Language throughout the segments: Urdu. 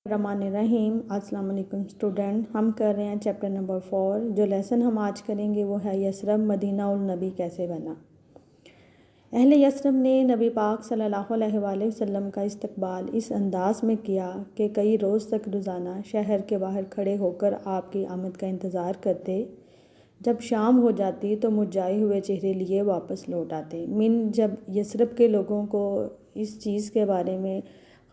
الرحمن الرحیم۔ السلام علیکم اسٹوڈنٹ، ہم کر رہے ہیں چیپٹر نمبر 4۔ جو لیسن ہم آج کریں گے وہ ہے یثرب مدینہ النبی کیسے بنا۔ اہل یثرب نے نبی پاک صلی اللہ علیہ وآلہ وسلم کا استقبال اس انداز میں کیا کہ کئی روز تک روزانہ شہر کے باہر کھڑے ہو کر آپ کی آمد کا انتظار کرتے۔ جب شام ہو جاتی تو مرجھائے ہوئے چہرے لیے واپس لوٹ آتے۔ جب یثرب کے لوگوں کو اس چیز کے بارے میں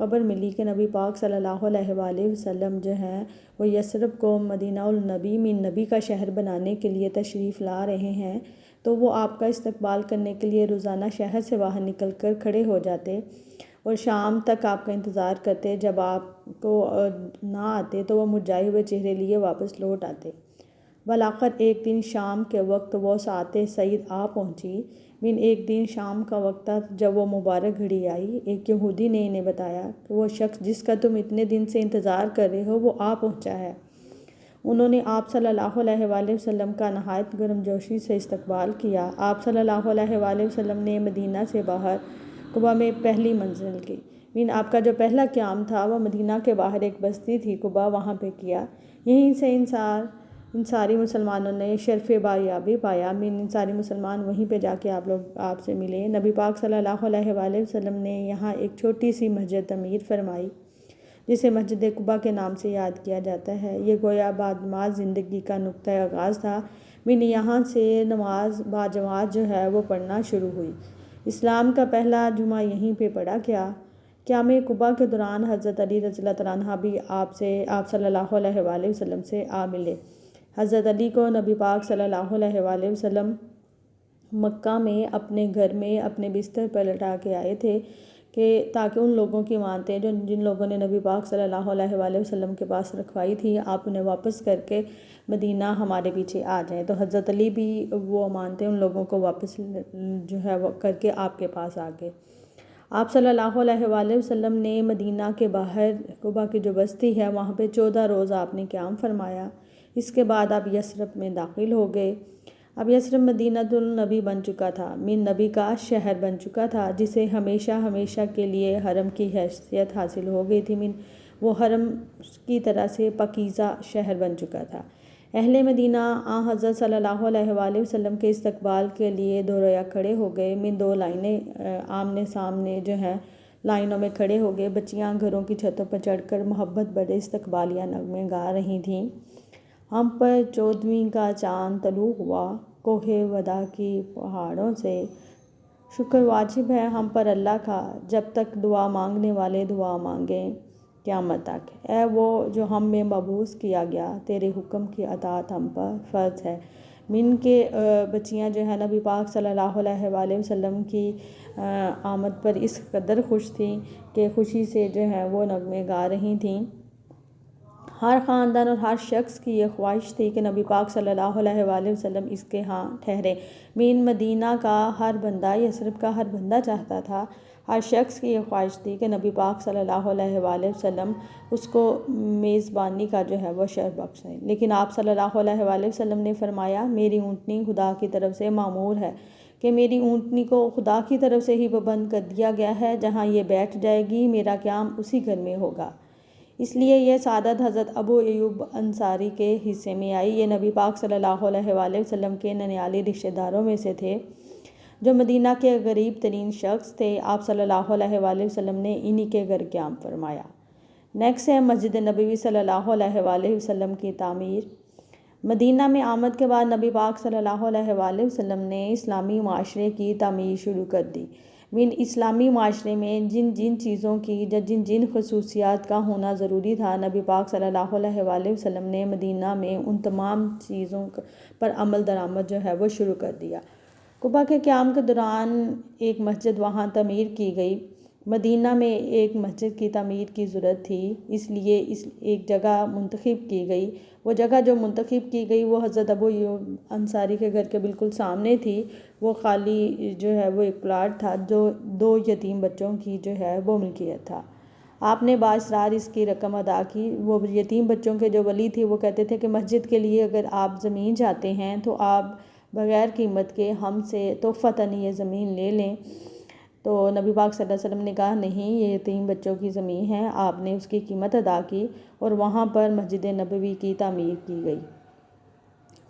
خبر ملی کہ نبی پاک صلی اللہ علیہ وآلہ وسلم جو ہیں وہ یثرب کو مدینہ النبی نبی کا شہر بنانے کے لیے تشریف لا رہے ہیں، تو وہ آپ کا استقبال کرنے کے لیے روزانہ شہر سے باہر نکل کر کھڑے ہو جاتے اور شام تک آپ کا انتظار کرتے۔ جب آپ کو نہ آتے تو وہ مرجھائے ہوئے چہرے لیے واپس لوٹ آتے۔ بالآخر ایک دن شام کے وقت وہ ساعت سعید آ پہنچی۔ ایک دن شام کا وقت تھا جب وہ مبارک گھڑی آئی۔ ایک یہودی نے انہیں بتایا کہ وہ شخص جس کا تم اتنے دن سے انتظار کر رہے ہو وہ آ پہنچا ہے۔ انہوں نے آپ صلی اللہ علیہ وآلہ وسلم کا نہایت گرمجوشی سے استقبال کیا۔ آپ صلی اللہ علیہ وآلہ وسلم نے مدینہ سے باہر قباء میں پہلی منزل کی۔ آپ کا جو پہلا قیام تھا وہ مدینہ کے باہر ایک بستی تھی قباء، وہاں پہ کیا۔ یہیں سے انصاری مسلمانوں نے شرف بایابی پایا۔ انصاری مسلمان وہیں پہ جا کے آپ سے ملے۔ نبی پاک صلی اللہ علیہ وآلہ وسلم نے یہاں ایک چھوٹی سی مسجد تعمیر فرمائی جسے مسجد قباء کے نام سے یاد کیا جاتا ہے۔ یہ گویا بعد زندگی کا نقطۂ آغاز تھا۔ یہاں سے نماز باجماعت جو ہے وہ پڑھنا شروع ہوئی۔ اسلام کا پہلا جمعہ یہیں پہ پڑھا گیا۔ قیام قباء کے دوران حضرت علی رضی اللہ تعالیٰ عنہ بھی آپ صلی اللہ علیہ وآلہ وسلم سے آ ملے۔ حضرت علی کو نبی پاک صلی اللہ علیہ وآلہ وسلم مکہ میں اپنے گھر میں اپنے بستر پر لٹا کے آئے تھے تاکہ ان لوگوں کی مانتے جن لوگوں نے نبی پاک صلی اللہ علیہ وآلہ وسلم کے پاس رکھوائی تھی، آپ انہیں واپس کر کے مدینہ ہمارے پیچھے آ جائیں۔ تو حضرت علی بھی وہ مانتے ان لوگوں کو واپس جو ہے وہ کر کے آپ کے پاس آ گئے۔ آپ صلی اللہ علیہ وآلہ وسلم نے مدینہ کے باہر قباء کی جو بستی ہے وہاں پہ 14 روز آپ نے قیام فرمایا۔ اس کے بعد آپ یثرب میں داخل ہو گئے۔ اب یثرب مدینہ النبی بن چکا تھا، نبی کا شہر بن چکا تھا، جسے ہمیشہ کے لیے حرم کی حیثیت حاصل ہو گئی تھی۔ وہ حرم کی طرح سے پاکیزہ شہر بن چکا تھا۔ اہل مدینہ حضرت صلی اللہ علیہ وآلہ وسلم کے استقبال کے لیے دو رویہ کھڑے ہو گئے۔ دو لائنیں آمنے سامنے جو ہیں لائنوں میں کھڑے ہو گئے۔ بچیاں گھروں کی چھتوں پر چڑھ کر محبت بھرے استقبالیہ نغمے گا رہی تھیں۔ ہم پر 14ویں کا چاند طلوع ہوا کوہ وداع کی پہاڑوں سے، شکر واجب ہے ہم پر اللہ کا، جب تک دعا مانگنے والے دعا مانگیں قیامت تک۔ اے وہ جو ہم میں مبعوث کیا گیا، تیرے حکم کی اطاعت ہم پر فرض ہے۔ کے بچیاں جو ہے نبی پاک صلی اللہ علیہ وآلہ وسلم کی آمد پر اس قدر خوش تھیں کہ خوشی سے جو ہے وہ نغمے گا رہی تھیں۔ ہر خاندان اور ہر شخص کی یہ خواہش تھی کہ نبی پاک صلی اللہ علیہ وآلہ وسلم اس کے ہاں ٹھہرے۔ مدینہ کا ہر بندہ، یثرب کا ہر بندہ چاہتا تھا، ہر شخص کی یہ خواہش تھی کہ نبی پاک صلی اللہ علیہ وآلہ وسلم اس کو میزبانی کا جو ہے وہ شرف بخشیں۔ لیکن آپ صلی اللہ علیہ وآلہ وسلم نے فرمایا، میری اونٹنی خدا کی طرف سے معمور ہے کہ میری اونٹنی کو خدا کی طرف سے ہی پابند کر دیا گیا ہے، جہاں یہ بیٹھ جائے گی میرا قیام اسی گھر میں ہوگا۔ اس لیے یہ سعادت حضرت ابو ایوب انصاری کے حصے میں آئی۔ یہ نبی پاک صلی اللہ علیہ وآلہ وسلم کے ننیالی رشتہ داروں میں سے تھے جو مدینہ کے غریب ترین شخص تھے۔ آپ صلی اللہ علیہ وآلہ وسلم نے انہی کے گھر قیام فرمایا۔ نیکسٹ ہے مسجد نبوی صلی اللہ علیہ وآلہ وسلم کی تعمیر۔ مدینہ میں آمد کے بعد نبی پاک صلی اللہ علیہ وآلہ وسلم نے اسلامی معاشرے کی تعمیر شروع کر دی۔ اسلامی معاشرے میں جن چیزوں کی جن خصوصیات کا ہونا ضروری تھا، نبی پاک صلی اللہ علیہ وآلہ وسلم نے مدینہ میں ان تمام چیزوں پر عمل درآمد جو ہے وہ شروع کر دیا۔ قباء کے قیام کے دوران ایک مسجد وہاں تعمیر کی گئی۔ مدینہ میں ایک مسجد کی تعمیر کی ضرورت تھی، اس لیے ایک جگہ منتخب کی گئی۔ وہ جگہ جو منتخب کی گئی وہ حضرت ابو ایوب انصاری کے گھر کے بالکل سامنے تھی۔ وہ خالی جو ہے وہ ایک پلاٹ تھا جو 2 یتیم بچوں کی جو ہے وہ ملکیت تھا۔ آپ نے بااصرار اس کی رقم ادا کی۔ وہ یتیم بچوں کے جو ولی تھے وہ کہتے تھے کہ مسجد کے لیے اگر آپ زمین چاہتے ہیں تو آپ بغیر قیمت کے ہم سے تحفۃً یہ زمین لے لیں۔ تو نبی پاک صلی اللہ علیہ وسلم نے کہا نہیں، یہ یتیم بچوں کی زمین ہے، آپ نے اس کی قیمت ادا کی اور وہاں پر مسجد نبوی کی تعمیر کی گئی۔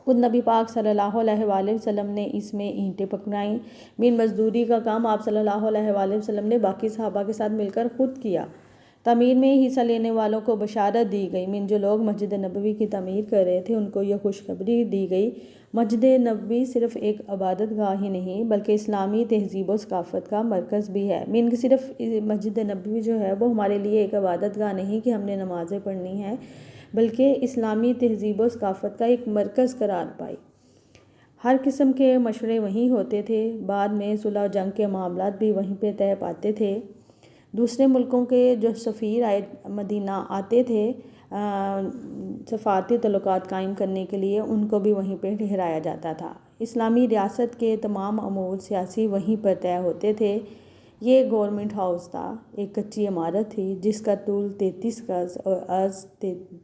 خود نبی پاک صلی اللہ علیہ وآلہ وسلم نے اس میں اینٹیں پکڑائیں۔ بن مزدوری کا کام آپ صلی اللہ علیہ وآلہ وسلم نے باقی صحابہ کے ساتھ مل کر خود کیا۔ تعمیر میں حصہ لینے والوں کو بشارت دی گئی۔ جو لوگ مسجد نبوی کی تعمیر کر رہے تھے ان کو یہ خوشخبری دی گئی، مسجد نبوی صرف ایک عبادت گاہ ہی نہیں بلکہ اسلامی تہذیب و ثقافت کا مرکز بھی ہے۔ صرف مسجد نبوی جو ہے وہ ہمارے لیے ایک عبادت گاہ نہیں کہ ہم نے نمازیں پڑھنی ہیں، بلکہ اسلامی تہذیب و ثقافت کا ایک مرکز قرار پائی۔ ہر قسم کے مشورے وہیں ہوتے تھے، بعد میں صلح و جنگ کے معاملات بھی وہیں پہ طے پاتے تھے۔ دوسرے ملکوں کے جو سفیر مدینہ آتے تھے سفارتی تعلقات قائم کرنے کے لیے، ان کو بھی وہیں پہ ٹھہرایا جاتا تھا۔ اسلامی ریاست کے تمام امور سیاسی وہیں پر طے ہوتے تھے۔ یہ گورنمنٹ ہاؤس تھا، ایک کچی عمارت تھی جس کا طول 33 گز اور عرض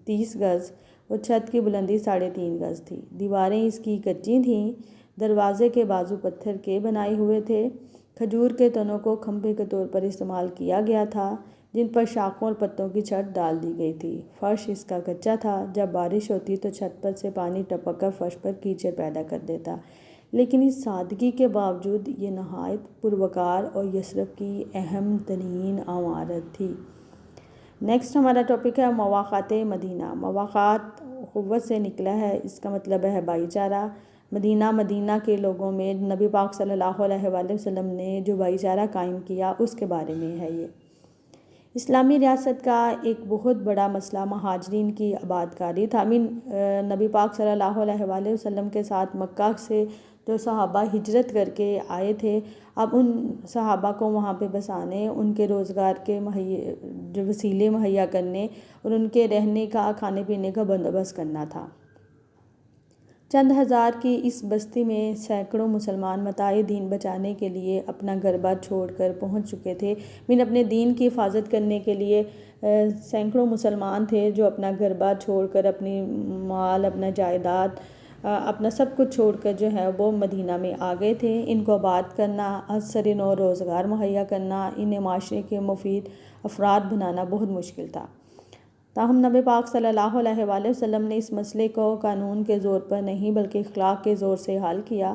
30 گز اور چھت کی بلندی 3.5 گز تھی۔ دیواریں اس کی کچی تھیں، دروازے کے بازو پتھر کے بنائے ہوئے تھے۔ کھجور کے تنوں کو کھمبے کے طور پر استعمال کیا گیا تھا جن پر شاخوں اور پتوں کی چھت ڈال دی گئی تھی۔ فرش اس کا کچا تھا، جب بارش ہوتی تو چھت پر سے پانی ٹپک کر فرش پر کیچڑ پیدا کر دیتا، لیکن اس سادگی کے باوجود یہ نہایت پروقار اور یثرب کی اہم ترین عمارت تھی۔ نیکسٹ ہمارا ٹاپک ہے مواقعات مدینہ۔ مواقعات قوت سے نکلا ہے، اس کا مطلب ہے بھائی چارہ۔ مدینہ کے لوگوں میں نبی پاک صلی اللہ علیہ وآلہ وسلم نے جو بھائی چارہ قائم کیا اس کے بارے میں ہے یہ۔ اسلامی ریاست کا ایک بہت بڑا مسئلہ مہاجرین کی آباد کاری تھا۔ نبی پاک صلی اللہ علیہ وآلہ وسلم کے ساتھ مکہ سے جو صحابہ ہجرت کر کے آئے تھے، اب ان صحابہ کو وہاں پہ بسانے، ان کے روزگار کے جو وسیلے مہیا کرنے اور ان کے رہنے کا، کھانے پینے کا بندوبست کرنا تھا۔ چند ہزار کی اس بستی میں سینکڑوں مسلمان متاع دین بچانے کے لیے اپنا گھر بار چھوڑ کر پہنچ چکے تھے۔ اپنے دین کی حفاظت کرنے کے لیے سینکڑوں مسلمان تھے جو اپنا گھر بار چھوڑ کر، اپنی مال، اپنا جائیداد، اپنا سب کچھ چھوڑ کر جو ہے وہ مدینہ میں آ گئے تھے۔ ان کو آباد کرنا، اثر نو روزگار مہیا کرنا، انہیں معاشرے کے مفید افراد بنانا بہت مشکل تھا۔ تاہم نبی پاک صلی اللہ علیہ وآلہ وسلم نے اس مسئلے کو قانون کے زور پر نہیں بلکہ اخلاق کے زور سے حل کیا۔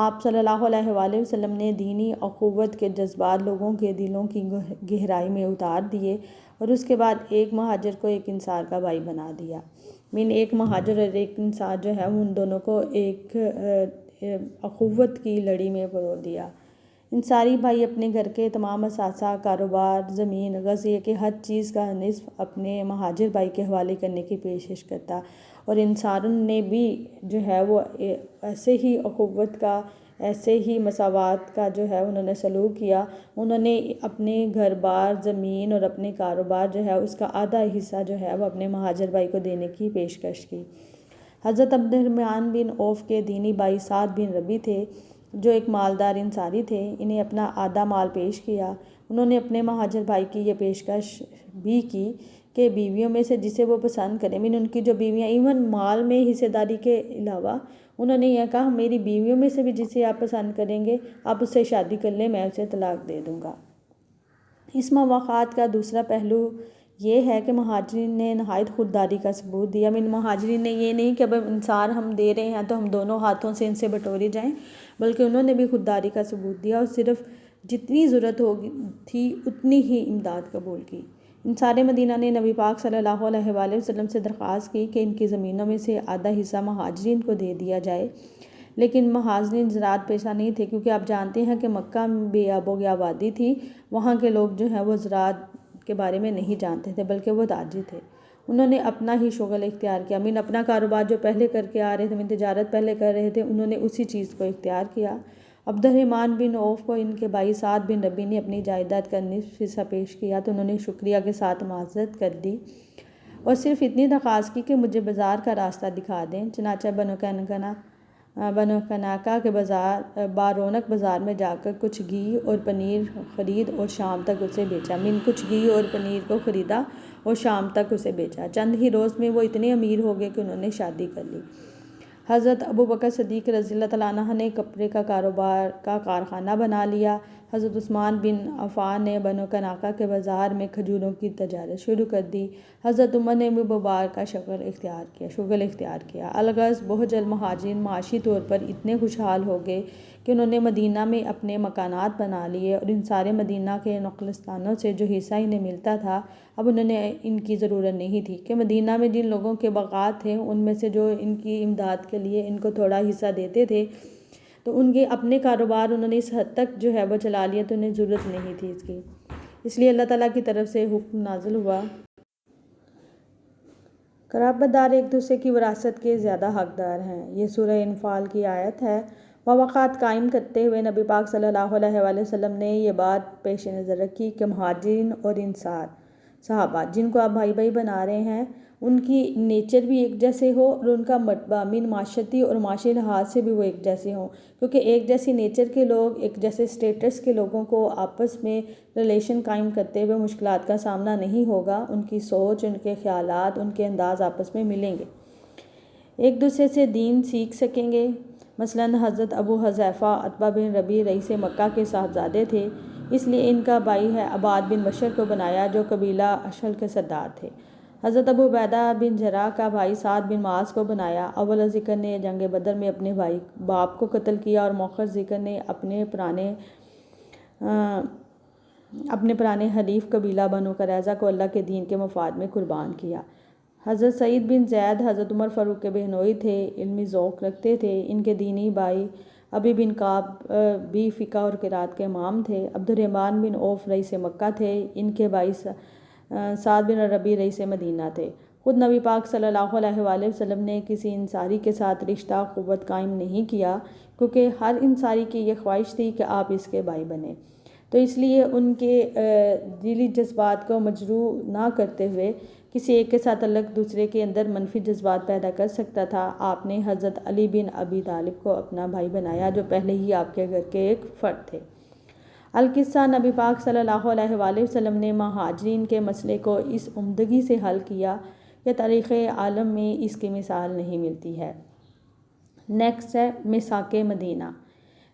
آپ صلی اللہ علیہ وآلہ وسلم نے دینی اخوت کے جذبات لوگوں کے دلوں کی گہرائی میں اتار دیے اور اس کے بعد ایک مہاجر کو ایک انصار کا بھائی بنا دیا۔ ایک مہاجر اور ایک انصار جو ہے ان دونوں کو ایک اخوت کی لڑی میں پرو دیا۔ انصاری بھائی اپنے گھر کے تمام اثاثہ، کاروبار، زمین، غذائیہ کے ہر چیز کا نصف اپنے مہاجر بھائی کے حوالے کرنے کی پیشکش کرتا، اور انصاروں نے بھی جو ہے وہ ایسے ہی اخوت کا، ایسے ہی مساوات کا جو ہے انہوں نے سلوک کیا۔ انہوں نے اپنے گھر بار، زمین اور اپنے کاروبار جو ہے اس کا آدھا حصہ جو ہے وہ اپنے مہاجر بھائی کو دینے کی پیشکش کی۔ حضرت عبد الرحمن بن عوف کے دینی بھائی سعد بن ربیع تھے جو ایک مالدار انصاری تھے، انہیں اپنا آدھا مال پیش کیا۔ انہوں نے اپنے مہاجر بھائی کی یہ پیشکش بھی کی کہ بیویوں میں سے جسے وہ پسند کریں، ان کی جو بیویاں ایون مال میں حصہ داری کے علاوہ انہوں نے یہ کہا میری بیویوں میں سے بھی جسے آپ پسند کریں گے آپ اس سے شادی کر لیں، میں اسے طلاق دے دوں گا۔ اس مواقعات کا دوسرا پہلو یہ ہے کہ مہاجرین نے نہایت خودداری کا ثبوت دیا۔ مہاجرین نے یہ نہیں کہ اب انصار ہم دے رہے ہیں تو ہم دونوں ہاتھوں سے ان سے بٹورے جائیں، بلکہ انہوں نے بھی خودداری کا ثبوت دیا اور صرف جتنی ضرورت تھی اتنی ہی امداد قبول کی۔ انصار مدینہ نے نبی پاک صلی اللہ علیہ وآلہ وسلم سے درخواست کی کہ ان کی زمینوں میں سے آدھا حصہ مہاجرین کو دے دیا جائے، لیکن مہاجرین زراعت پیشہ نہیں تھے، کیونکہ آپ جانتے ہیں کہ مکہ بے آب و آبادی تھی، وہاں کے لوگ جو ہیں وہ زراعت کے بارے میں نہیں جانتے تھے بلکہ وہ تاجر تھے۔ انہوں نے اپنا ہی شغل اختیار کیا، اپنا کاروبار جو پہلے کر کے آ رہے تھے، تجارت پہلے کر رہے تھے، انہوں نے اسی چیز کو اختیار کیا۔ عبد الرحمن بن عوف کو ان کے بھائی سعد بن ربیع نے اپنی جائیداد کا نصف حصہ پیش کیا تو انہوں نے شکریہ کے ساتھ معذرت کر دی اور صرف اتنی درخواست کی کہ مجھے بازار کا راستہ دکھا دیں۔ چنانچہ بنو کناکا کے بارونق بازار میں جا کر کچھ گھی اور پنیر خرید اور شام تک اسے بیچا۔ کچھ گھی اور پنیر کو خریدا اور شام تک اسے بیچا۔ چند ہی روز میں وہ اتنے امیر ہو گئے کہ انہوں نے شادی کر لی۔ حضرت ابو بکر صدیق رضی اللہ تعالیٰ عنہ نے کپڑے کا کاروبار کا کارخانہ بنا لیا۔ حضرت عثمان بن عفان نے بنو کناقہ کے بازار میں کھجوروں کی تجارت شروع کر دی۔ حضرت عمر نے بھی مبارکہ شغل اختیار کیا۔ الغرض بہت جلد مہاجرین معاشی طور پر اتنے خوشحال ہو گئے کہ انہوں نے مدینہ میں اپنے مکانات بنا لیے، اور ان سارے مدینہ کے نقلستانوں سے جو حصہ انہیں ملتا تھا اب انہوں نے ان کی ضرورت نہیں تھی کہ مدینہ میں جن لوگوں کے باغات تھے ان میں سے جو ان کی امداد کے لیے ان کو تھوڑا حصہ دیتے تھے، تو ان کے اپنے کاروبار انہوں نے اس حد تک جو ہے وہ چلا لیا تو انہیں ضرورت نہیں تھی اس کی۔ اس لیے اللہ تعالیٰ کی طرف سے حکم نازل ہوا، قرابت دار ایک دوسرے کی وراثت کے زیادہ حقدار ہیں۔ یہ سورہ انفال کی آیت ہے۔ مواقعات قائم کرتے ہوئے نبی پاک صلی اللہ علیہ وآلہ وسلم نے یہ بات پیش نظر رکھی کہ مہاجرین اور انصار صحابہ جن کو آپ بھائی بھائی بنا رہے ہیں ان کی نیچر بھی ایک جیسے ہو، اور ان کا مرتبہ من معاشرتی اور معاشی لحاظ سے بھی وہ ایک جیسے ہوں، کیونکہ ایک جیسی نیچر کے لوگ، ایک جیسے سٹیٹس کے لوگوں کو آپس میں ریلیشن قائم کرتے ہوئے مشکلات کا سامنا نہیں ہوگا۔ ان کی سوچ، ان کے خیالات، ان کے انداز آپس میں ملیں گے، ایک دوسرے سے دین سیکھ سکیں گے۔ مثلاً حضرت ابو حذیفہ عتبہ بن ربیع رئیس مکہ کے صاحبزادے تھے، اس لیے ان کا بھائی ہے عباد بن بشر کو بنایا جو قبیلہ اشہل کے سردار تھے۔ حضرت ابو عبیدہ بن جراح کا بھائی سعد بن معاذ کو بنایا۔ اول ذکر نے جنگ بدر میں اپنے بھائی باپ کو قتل کیا، اور مؤخر ذکر نے اپنے پرانے حلیف قبیلہ بنو قریظہ کو اللہ کے دین کے مفاد میں قربان کیا۔ حضرت سعید بن زید حضرت عمر فاروق کے بہنوئی تھے، علمی ذوق رکھتے تھے۔ ان کے دینی بھائی ابی بن کعب بھی فقہ اور قرات کے امام تھے۔ عبد الرحمن بن عوف رئیس مکہ تھے، ان کے بھائی سعد بن ربیع رئیس مدینہ تھے۔ خود نبی پاک صلی اللہ علیہ وآلہ وسلم نے کسی انصاری کے ساتھ رشتہ قوت قائم نہیں کیا، کیونکہ ہر انصاری کی یہ خواہش تھی کہ آپ اس کے بھائی بنیں، تو اس لیے ان کے دلی جذبات کو مجروح نہ کرتے ہوئے کسی ایک کے ساتھ الگ دوسرے کے اندر منفی جذبات پیدا کر سکتا تھا۔ آپ نے حضرت علی بن ابی طالب کو اپنا بھائی بنایا جو پہلے ہی آپ کے گھر کے ایک فرد تھے۔ القصہ نبی پاک صلی اللہ علیہ وآلہ وسلم نے مہاجرین کے مسئلے کو اس عمدگی سے حل کیا کہ تاریخ عالم میں اس کی مثال نہیں ملتی ہے۔ نیکسٹ ہے میثاق مدینہ۔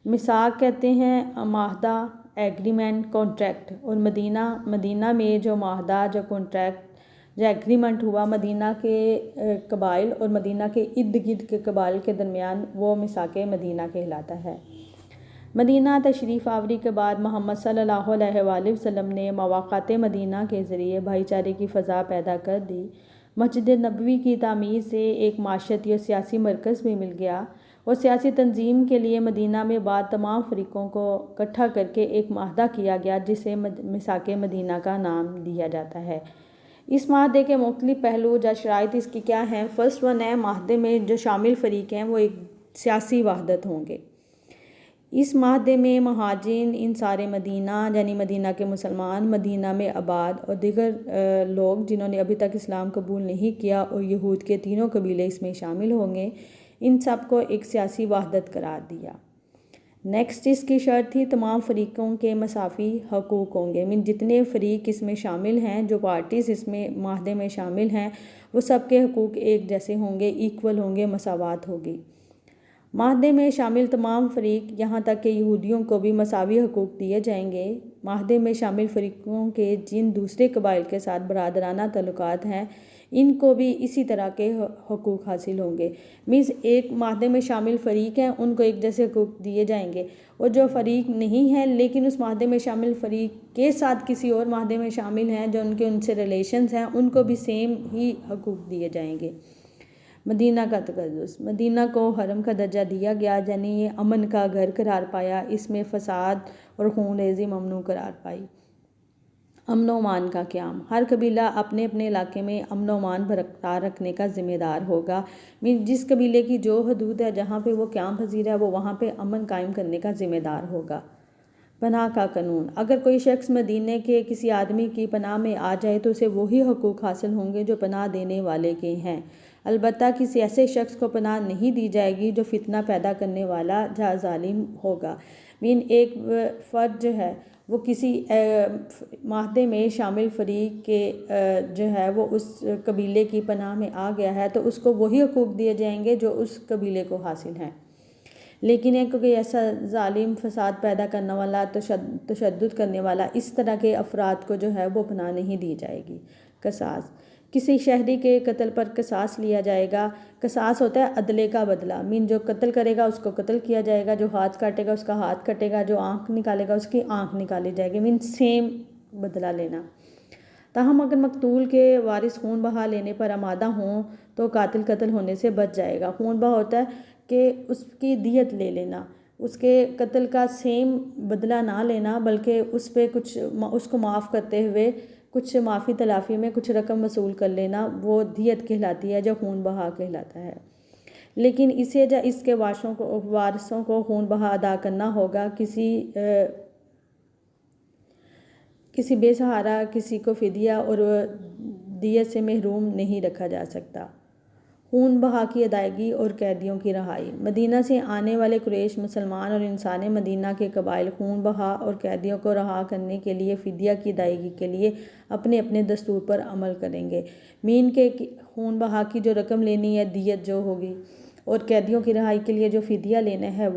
میثاق کہتے ہیں معاہدہ، ایگریمنٹ، کانٹریکٹ، اور مدینہ میں جو معاہدہ، جو کانٹریکٹ، جو ایگریمنٹ ہوا مدینہ کے قبائل اور مدینہ کے ارد گرد کے قبائل کے درمیان، وہ میثاق مدینہ کہلاتا ہے۔ مدینہ تشریف آوری کے بعد محمد صلی اللہ علیہ وآلہ وسلم نے مواقعات مدینہ کے ذریعے بھائی چارے کی فضا پیدا کر دی۔ مسجد نبوی کی تعمیر سے ایک معاشرتی اور سیاسی مرکز بھی مل گیا، اور سیاسی تنظیم کے لیے مدینہ میں بعد تمام فریقوں کو اکٹھا کر کے ایک معاہدہ کیا گیا جسے میثاق مدینہ کا نام دیا جاتا ہے۔ اس معاہدے کے مختلف پہلو یا شرائط اس کی کیا ہیں؟ فرسٹ ون ہے، معاہدے میں جو شامل فریق ہیں وہ ایک سیاسی وحدت ہوں گے۔ اس معاہدے میں مہاجرین، انصار مدینہ یعنی مدینہ کے مسلمان، مدینہ میں آباد اور دیگر لوگ جنہوں نے ابھی تک اسلام قبول نہیں کیا، اور یہود کے تینوں قبیلے اس میں شامل ہوں گے، ان سب کو ایک سیاسی وحدت قرار دیا۔ نیکسٹ اس کی شرط تھی تمام فریقوں کے مساوی حقوق ہوں گے، جتنے فریق اس میں شامل ہیں، جو پارٹیز اس میں معاہدے میں شامل ہیں، وہ سب کے حقوق ایک جیسے ہوں گے، ایکول ہوں گے، مساوات ہوگی۔ معاہدے میں شامل تمام فریق، یہاں تک کہ یہودیوں کو بھی مساوی حقوق دیے جائیں گے۔ معاہدے میں شامل فریقوں کے جن دوسرے قبائل کے ساتھ برادرانہ تعلقات ہیں، ان کو بھی اسی طرح کے حقوق حاصل ہوں گے۔ مینز ایک معاہدے میں شامل فریق ہیں، ان کو ایک جیسے حقوق دیے جائیں گے، اور جو فریق نہیں ہیں لیکن اس معاہدے میں شامل فریق کے ساتھ کسی اور معاہدے میں شامل ہیں، جو ان سے ریلیشنز ہیں، ان کو بھی سیم ہی حقوق دیے جائیں گے۔ مدینہ کا تقدس۔ مدینہ کو حرم کا درجہ دیا گیا، یعنی یہ امن کا گھر قرار پایا، اس میں فساد اور خون ریزی ممنوع قرار پائی۔ امن و امان کا قیام۔ ہر قبیلہ اپنے اپنے علاقے میں امن و امان برقرار رکھنے کا ذمہ دار ہوگا۔ جس قبیلے کی جو حدود ہے، جہاں پہ وہ قیام پذیر ہے، وہ وہاں پہ امن قائم کرنے کا ذمہ دار ہوگا۔ پناہ کا قانون۔ اگر کوئی شخص مدینے کے کسی آدمی کی پناہ میں آ جائے تو اسے وہی حقوق حاصل ہوں گے جو پناہ دینے والے کے ہیں، البتہ کسی ایسے شخص کو پناہ نہیں دی جائے گی جو فتنہ پیدا کرنے والا یا ظالم ہوگا۔ ایک فرد جو ہے وہ کسی معاہدے میں شامل فریق کے جو ہے وہ اس قبیلے کی پناہ میں آ گیا ہے تو اس کو وہی حقوق دیے جائیں گے جو اس قبیلے کو حاصل ہیں۔ لیکن ایک کوئی ایسا ظالم فساد پیدا کرنے والا تشدد کرنے والا اس طرح کے افراد کو جو ہے وہ پناہ نہیں دی جائے گی۔ قصاص، کسی شہری کے قتل پر قصاص لیا جائے گا۔ قصاص ہوتا ہے عدلے کا بدلہ، جو قتل کرے گا اس کو قتل کیا جائے گا، جو ہاتھ کاٹے گا اس کا ہاتھ کٹے گا، جو آنکھ نکالے گا اس کی آنکھ نکالی جائے گی، سیم بدلہ لینا۔ تاہم اگر مقتول کے وارث خون بہا لینے پر آمادہ ہوں تو قاتل قتل ہونے سے بچ جائے گا۔ خون بہا ہوتا ہے کہ اس کی دیت لے لینا، اس کے قتل کا سیم بدلہ نہ لینا، بلکہ اس کو معاف کرتے ہوئے کچھ معافی تلافی میں کچھ رقم وصول کر لینا، وہ دیت کہلاتی ہے جو خون بہا کہلاتا ہے۔ لیکن اسے یا اس کے وارثوں کو خون بہا ادا کرنا ہوگا۔ کسی بے سہارا کسی کو فدیہ اور دیت سے محروم نہیں رکھا جا سکتا۔ خون بہا کی ادائیگی اور قیدیوں کی رہائی۔ مدینہ سے آنے والے قریش، مسلمان اور انسان مدینہ کے قبائل خون بہا اور قیدیوں کو رہا کرنے کے لیے فدیہ کی ادائیگی کے لیے اپنے اپنے دستور پر عمل کریں گے۔ مین کے خون بہا کی جو رقم لینی ہے، دیت جو ہوگی، اور قیدیوں کی رہائی کے لیے جو فدیہ لینا ہے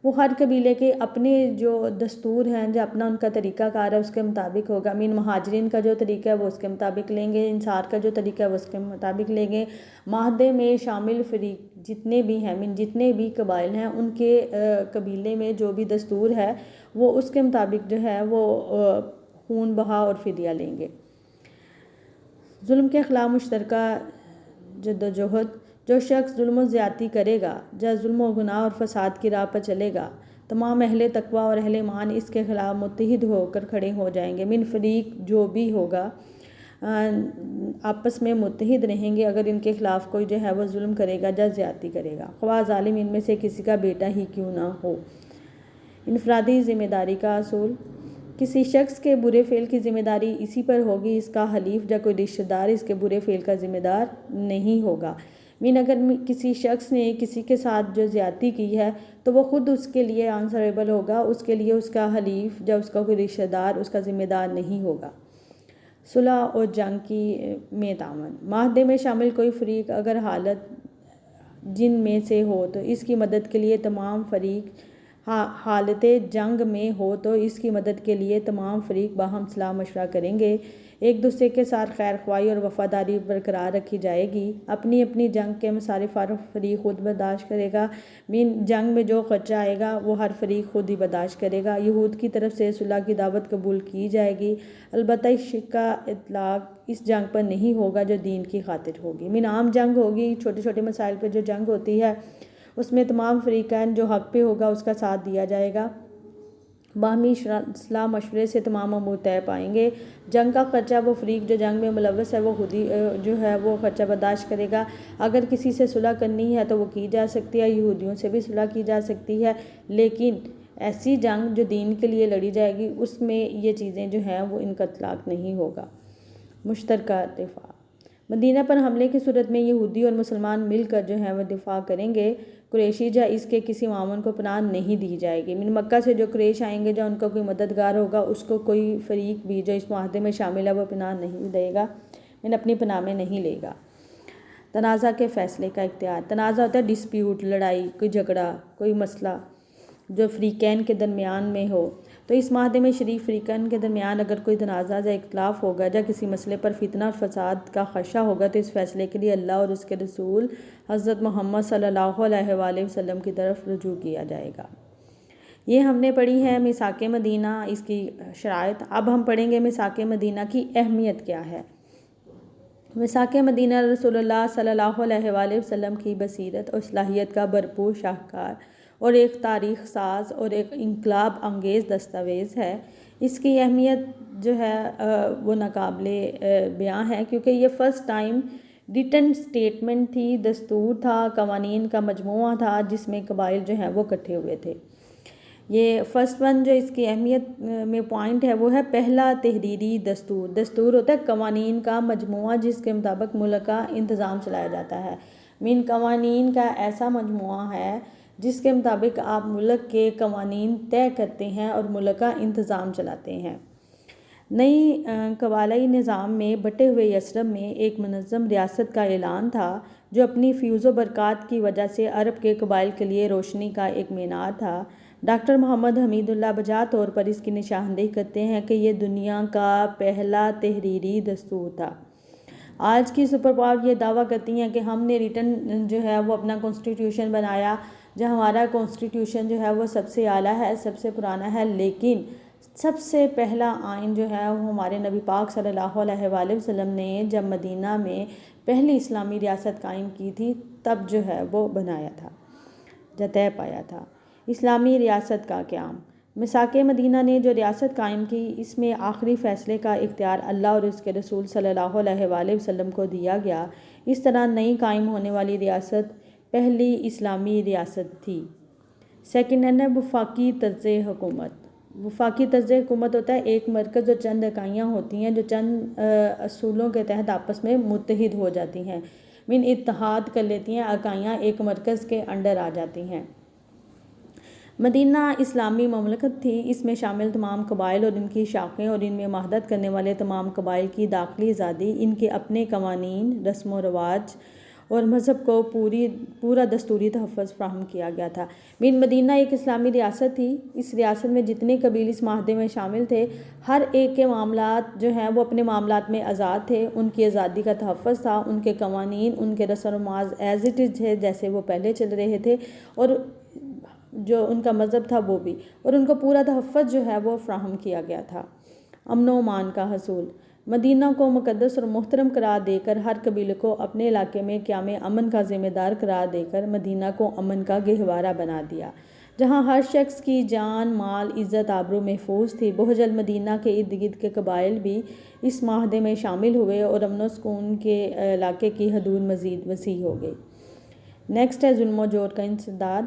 وہ ہر قبیلے کے اپنے جو دستور ہیں، جو اپنا ان کا طریقہ کار ہے اس کے مطابق ہوگا۔ مہاجرین کا جو طریقہ ہے وہ اس کے مطابق لیں گے، انصار کا جو طریقہ ہے وہ اس کے مطابق لیں گے۔ معاہدے میں شامل فریق جتنے بھی ہیں، جتنے بھی قبائل ہیں، ان کے قبیلے میں جو بھی دستور ہے وہ اس کے مطابق جو ہے وہ خون بہا اور فدیہ لیں گے۔ ظلم کے خلاف مشترکہ جدوجہد۔ جو شخص ظلم و زیادتی کرے گا یا ظلم و گناہ اور فساد کی راہ پر چلے گا، تمام اہل تقویٰ اور اہل ایمان اس کے خلاف متحد ہو کر کھڑے ہو جائیں گے۔ فریق جو بھی ہوگا آپس میں متحد رہیں گے اگر ان کے خلاف کوئی جو ہے وہ ظلم کرے گا یا زیادتی کرے گا، خواہ ظالم ان میں سے کسی کا بیٹا ہی کیوں نہ ہو۔ انفرادی ذمہ داری کا اصول۔ کسی شخص کے برے فعل کی ذمہ داری اسی پر ہوگی، اس کا حلیف یا کوئی رشتہ دار اس کے برے فعل کا ذمہ دار نہیں ہوگا۔ اگر کسی شخص نے کسی کے ساتھ جو زیادتی کی ہے تو وہ خود اس کے لیے آنسریبل ہوگا، اس کے لیے اس کا حلیف یا اس کا کوئی رشتہ دار اس کا ذمہ دار نہیں ہوگا۔ صلح اور جنگ میں تعاون۔ معاہدے میں شامل کوئی فریق اگر حالت جن میں سے ہو تو اس کی مدد کے لیے تمام فریق، حالت جنگ میں ہو تو اس کی مدد کے لیے تمام فریق باہم صلاح مشورہ کریں گے، ایک دوسرے کے ساتھ خیر خواہی اور وفاداری برقرار رکھی جائے گی۔ اپنی اپنی جنگ کے مصارف ہر فریق خود برداشت کرے گا۔ جنگ میں جو خرچہ آئے گا وہ ہر فریق خود ہی برداشت کرے گا۔ یہود کی طرف سے صلح کی دعوت قبول کی جائے گی، البتہ اس کا اطلاق اس جنگ پر نہیں ہوگا جو دین کی خاطر ہوگی۔ عام جنگ ہوگی، چھوٹے چھوٹے مسائل پہ جو جنگ ہوتی ہے اس میں تمام فریقین جو حق پہ ہوگا اس کا ساتھ دیا جائے گا۔ باہمی صلاح مشورے سے تمام امور طے پائیں گے۔ جنگ کا خرچہ وہ فریق جو جنگ میں ملوث ہے وہ خود ہی جو ہے وہ خرچہ برداشت کرے گا۔ اگر کسی سے صلح کرنی ہے تو وہ کی جا سکتی ہے، یہودیوں سے بھی صلح کی جا سکتی ہے، لیکن ایسی جنگ جو دین کے لیے لڑی جائے گی اس میں یہ چیزیں جو ہیں وہ ان کا اطلاق نہیں ہوگا۔ مشترکہ دفاع۔ مدینہ پر حملے کی صورت میں یہودی اور مسلمان مل کر جو ہے وہ دفاع کریں گے۔ قریشی یا اس کے کسی معاون کو پناہ نہیں دی جائے گی۔ مکہ سے جو قریش آئیں گے یا ان کا کوئی مددگار ہوگا اس کو کوئی فریق بھی جو اس معاہدے میں شامل ہے وہ پناہ نہیں دے گا، اپنی پناہ میں نہیں لے گا۔ تنازع کے فیصلے کا اختیار۔ تنازع ہوتا ہے ڈسپیوٹ، لڑائی، کوئی جھگڑا، کوئی مسئلہ جو فریقین کے درمیان میں ہو، تو اس معاہدے میں شریک فریقین کے درمیان اگر کوئی تنازع یا اختلاف ہوگا یا کسی مسئلے پر فتنہ اور فساد کا خدشہ ہوگا تو اس فیصلے کے لیے اللہ اور اس کے رسول حضرت محمد صلی اللہ علیہ وآلہ وسلم کی طرف رجوع کیا جائے گا۔ یہ ہم نے پڑھی ہے میثاق مدینہ، اس کی شرائط۔ اب ہم پڑھیں گے میثاق مدینہ کی اہمیت کیا ہے۔ میثاق مدینہ رسول اللہ صلی اللہ علیہ وآلہ وسلم کی بصیرت اور صلاحیت کا بھرپور شاہکار اور ایک تاریخ ساز اور ایک انقلاب انگیز دستاویز ہے۔ اس کی اہمیت جو ہے وہ ناقابل بیاں ہے، کیونکہ یہ فرسٹ ٹائم ریٹن سٹیٹمنٹ تھی، دستور تھا، قوانین کا مجموعہ تھا جس میں قبائل جو ہیں وہ اکٹھے ہوئے تھے۔ یہ فرسٹ ون جو اس کی اہمیت میں پوائنٹ ہے وہ ہے پہلا تحریری دستور۔ دستور ہوتا ہے قوانین کا مجموعہ جس کے مطابق ملک کا انتظام چلایا جاتا ہے۔ قوانین کا ایسا مجموعہ ہے جس کے مطابق آپ ملک کے قوانین طے کرتے ہیں اور ملک کا انتظام چلاتے ہیں۔ نئی قبائلی نظام میں بٹے ہوئے یثرب میں ایک منظم ریاست کا اعلان تھا جو اپنی فیوز و برکات کی وجہ سے عرب کے قبائل کے لیے روشنی کا ایک مینار تھا۔ ڈاکٹر محمد حمید اللہ بجا طور پر اس کی نشاندہی کرتے ہیں کہ یہ دنیا کا پہلا تحریری دستور تھا۔ آج کی سپر پاور یہ دعویٰ کرتی ہیں کہ ہم نے ریٹن جو ہے وہ اپنا کانسٹیٹیوشن بنایا، جو ہمارا کانسٹیٹیوشن جو ہے وہ سب سے اعلیٰ ہے، سب سے پرانا ہے، لیکن سب سے پہلا آئین جو ہے وہ ہمارے نبی پاک صلی اللہ علیہ وآلہ وسلم نے جب مدینہ میں پہلی اسلامی ریاست قائم کی تھی تب جو ہے وہ بنایا تھا، طے پایا تھا۔ اسلامی ریاست کا قیام۔ میثاق مدینہ نے جو ریاست قائم کی، اس میں آخری فیصلے کا اختیار اللہ اور اس کے رسول صلی اللہ علیہ وآلہ وسلم کو دیا گیا۔ اس طرح نئی قائم ہونے والی ریاست پہلی اسلامی ریاست تھی۔ سیکنڈ ہے وفاقی طرز حکومت۔ وفاقی طرز حکومت ہوتا ہے ایک مرکز اور چند اکائیاں ہوتی ہیں جو چند اصولوں کے تحت آپس میں متحد ہو جاتی ہیں، اتحاد کر لیتی ہیں، اکائیاں ایک مرکز کے انڈر آ جاتی ہیں۔ مدینہ اسلامی مملکت تھی، اس میں شامل تمام قبائل اور ان کی شاخیں اور ان میں مہادت کرنے والے تمام قبائل کی داخلی آزادی، ان کے اپنے قوانین، رسم و رواج اور مذہب کو پورا دستوری تحفظ فراہم کیا گیا تھا۔ مدینہ ایک اسلامی ریاست تھی۔ اس ریاست میں جتنے قبیل اس معاہدے میں شامل تھے، ہر ایک کے معاملات جو ہیں وہ اپنے معاملات میں آزاد تھے، ان کی آزادی کا تحفظ تھا، ان کے قوانین، ان کے رسم و رواج ایز اٹ از تھے جیسے وہ پہلے چل رہے تھے، اور جو ان کا مذہب تھا وہ بھی، اور ان کو پورا تحفظ جو ہے وہ فراہم کیا گیا تھا۔ امن و امان کا حصول۔ مدینہ کو مقدس اور محترم قرار دے کر ہر قبیلے کو اپنے علاقے میں قیام امن کا ذمہ دار قرار دے کر مدینہ کو امن کا گہوارہ بنا دیا، جہاں ہر شخص کی جان، مال، عزت، آبرو محفوظ تھی۔ بہج المدینہ کے ارد گرد کے قبائل بھی اس معاہدے میں شامل ہوئے اور امن و سکون کے علاقے کی حدود مزید وسیع ہو گئی۔ نیکسٹ ہے ظلم و جور کا انسداد۔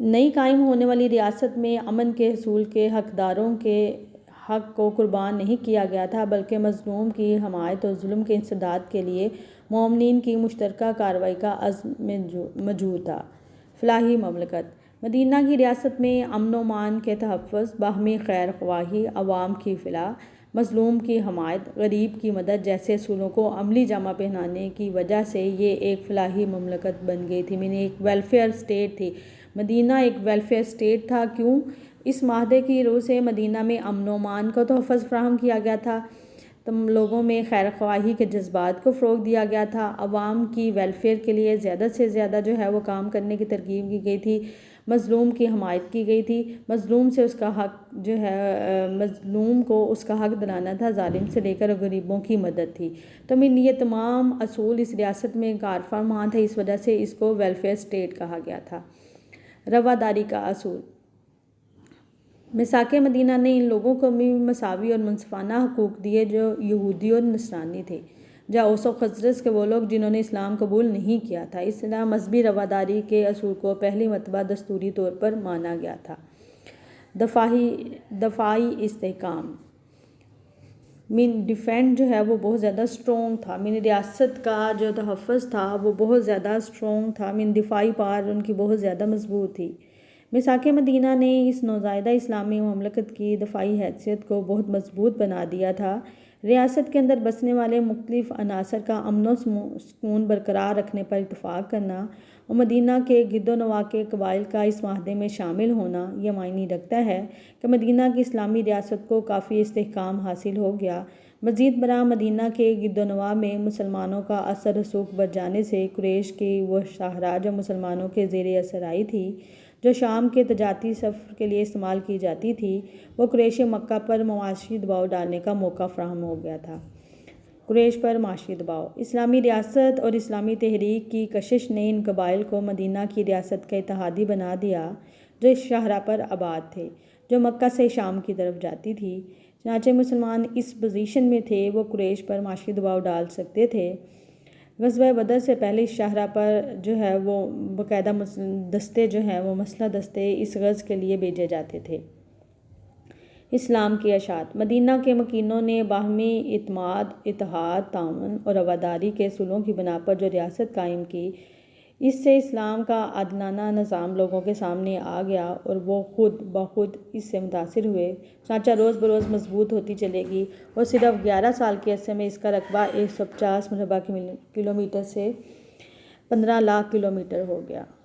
نئی قائم ہونے والی ریاست میں امن کے حصول کے حقداروں کے حق کو قربان نہیں کیا گیا تھا، بلکہ مظلوم کی حمایت اور ظلم کے انسداد کے لیے مومنین کی مشترکہ کارروائی کا عزم موجود تھا۔ فلاحی مملکت۔ مدینہ کی ریاست میں امن و امان کے تحفظ، باہمی خیر خواہی، عوام کی فلاح، مظلوم کی حمایت، غریب کی مدد جیسے اصولوں کو عملی جامہ پہنانے کی وجہ سے یہ ایک فلاحی مملکت بن گئی تھی، ایک ویلفیئر اسٹیٹ تھی۔ مدینہ ایک ویلفیئر اسٹیٹ تھا۔ کیوں؟ اس معاہدے کی روح سے مدینہ میں امن و امان کو تحفظ فراہم کیا گیا تھا، لوگوں میں خیر خواہی کے جذبات کو فروغ دیا گیا تھا، عوام کی ویلفیئر کے لیے زیادہ سے زیادہ جو ہے وہ کام کرنے کی ترغیب کی گئی تھی، مظلوم کی حمایت کی گئی تھی، مظلوم سے اس کا حق جو ہے مظلوم کو اس کا حق دلانا تھا، ظالم سے لے کر غریبوں کی مدد تھی۔ تو یہ تمام اصول اس ریاست میں کار فرما تھے، اس وجہ سے اس کو ویلفیئر اسٹیٹ کہا گیا تھا۔ رواداری کا اصول۔ میثاق مدینہ نے ان لوگوں کو بھی مساوی اور منصفانہ حقوق دیے جو یہودی اور نصرانی تھے، یا اوس و خزرج کے وہ لوگ جنہوں نے اسلام قبول نہیں کیا تھا۔ اس طرح مذہبی رواداری کے اصول کو پہلی مرتبہ دستوری طور پر مانا گیا تھا۔ دفاعی استحکام۔ ڈیفینڈ جو ہے وہ بہت زیادہ اسٹرونگ تھا، ریاست کا جو تحفظ تھا وہ بہت زیادہ اسٹرونگ تھا، دفاعی پار ان کی بہت زیادہ مضبوط تھی۔ میثاق مدینہ نے اس نوزائیدہ اسلامی مملکت کی دفاعی حیثیت کو بہت مضبوط بنا دیا تھا۔ ریاست کے اندر بسنے والے مختلف عناصر کا امن و سکون برقرار رکھنے پر اتفاق کرنا اور مدینہ کے گرد و نواح کے قبائل کا اس معاہدے میں شامل ہونا یہ معنی رکھتا ہے کہ مدینہ کی اسلامی ریاست کو کافی استحکام حاصل ہو گیا۔ مزید برآں مدینہ کے گرد و نواح میں مسلمانوں کا اثر رسوخ بڑھ جانے سے قریش کی وہ شاہراہ جو مسلمانوں کے زیر اثر آئی تھی، جو شام کے تجارتی سفر کے لیے استعمال کی جاتی تھی، وہ قریش مکہ پر معاشی دباؤ ڈالنے کا موقع فراہم ہو گیا تھا۔ قریش پر معاشی دباؤ۔ اسلامی ریاست اور اسلامی تحریک کی کشش نے ان قبائل کو مدینہ کی ریاست کا اتحادی بنا دیا جو اس شاہراہ پر آباد تھے، جو مکہ سے شام کی طرف جاتی تھی۔ چنانچہ مسلمان اس پوزیشن میں تھے وہ قریش پر معاشی دباؤ ڈال سکتے تھے۔ غزوہ بدر سے پہلے اس شاہراہ پر جو ہے وہ باقاعدہ دستے جو ہیں وہ مسلح دستے اس غزو کے لیے بھیجے جاتے تھے۔ اسلام کی اشاعت۔ مدینہ کے مکینوں نے باہمی اعتماد، اتحاد، تعاون اور رواداری کے اصولوں کی بنا پر جو ریاست قائم کی، اس سے اسلام کا عادلانہ نظام لوگوں کے سامنے آ گیا اور وہ خود بخود اس سے متاثر ہوئے، چنانچہ روز بروز مضبوط ہوتی چلے گی اور صرف 11 سال کے عرصے میں اس کا رقبہ 150 مربع کلومیٹر سے 15 لاکھ کلومیٹر ہو گیا۔